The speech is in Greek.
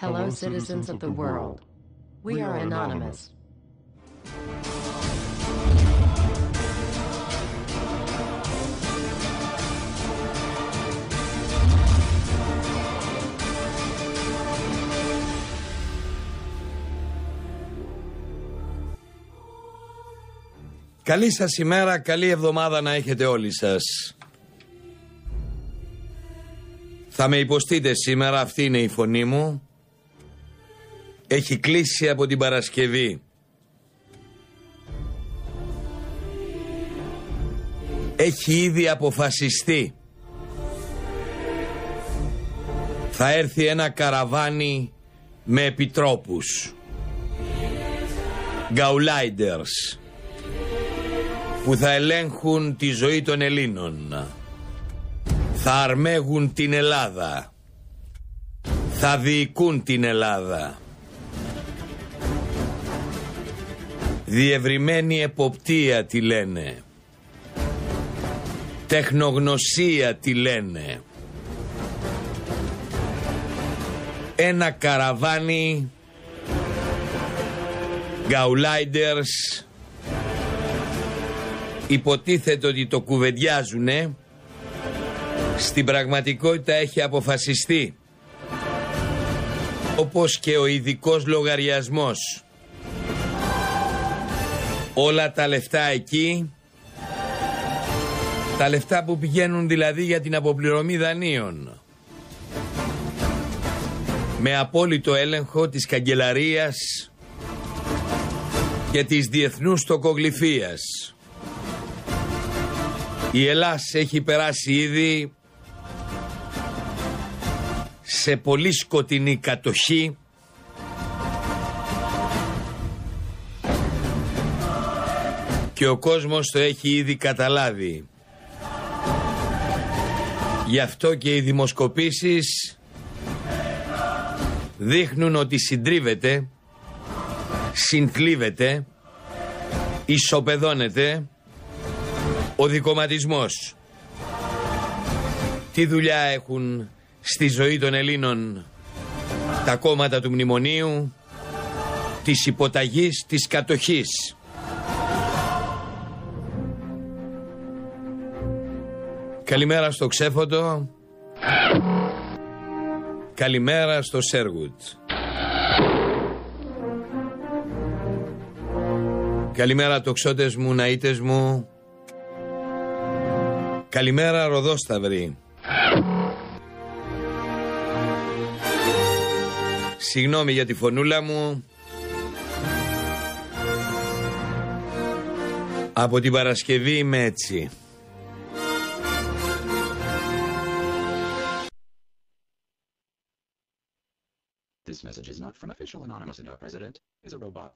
Hello, citizens of the world. We are anonymous. Καλή σας ημέρα, καλή εβδομάδα να έχετε όλοι σας. Θα με υποστείτε σήμερα, αυτή είναι η φωνή μου. Έχει κλείσει από την Παρασκευή. Έχει ήδη αποφασιστεί. Θα έρθει ένα καραβάνι με επιτρόπους. Γκαουλάιντερς. Που θα ελέγχουν τη ζωή των Ελλήνων. Θα αρμέγουν την Ελλάδα. Θα διοικούν την Ελλάδα. Διευρυμένη εποπτεία τη λένε. Τεχνογνωσία τη λένε. Ένα καραβάνι γκαουλάιντερς. Υποτίθεται ότι το κουβεντιάζουνε. Στην πραγματικότητα έχει αποφασιστεί. Όπως και ο ειδικός λογαριασμός. Όλα τα λεφτά εκεί, τα λεφτά που πηγαίνουν δηλαδή για την αποπληρωμή δανείων, με απόλυτο έλεγχο της καγκελαρίας και της διεθνούς τοκογλυφίας. Η Ελλάς έχει περάσει ήδη σε πολύ σκοτεινή κατοχή και ο κόσμος το έχει ήδη καταλάβει. Γι' αυτό και οι δημοσκοπήσεις δείχνουν ότι συντρίβεται, συνθλίβεται, ισοπεδώνεται ο δικομματισμός. Τι δουλειά έχουν στη ζωή των Ελλήνων τα κόμματα του μνημονίου, της υποταγής, της κατοχής. Καλημέρα στο Ξέφωτο. Καλημέρα στο Σέργουτ. Καλημέρα τοξότες μου, ναΐτες μου. Καλημέρα Ροδόσταυροι. Συγγνώμη για τη φωνούλα μου. Από την Παρασκευή είμαι έτσι. This message is not from official anonymous and our president is a robot.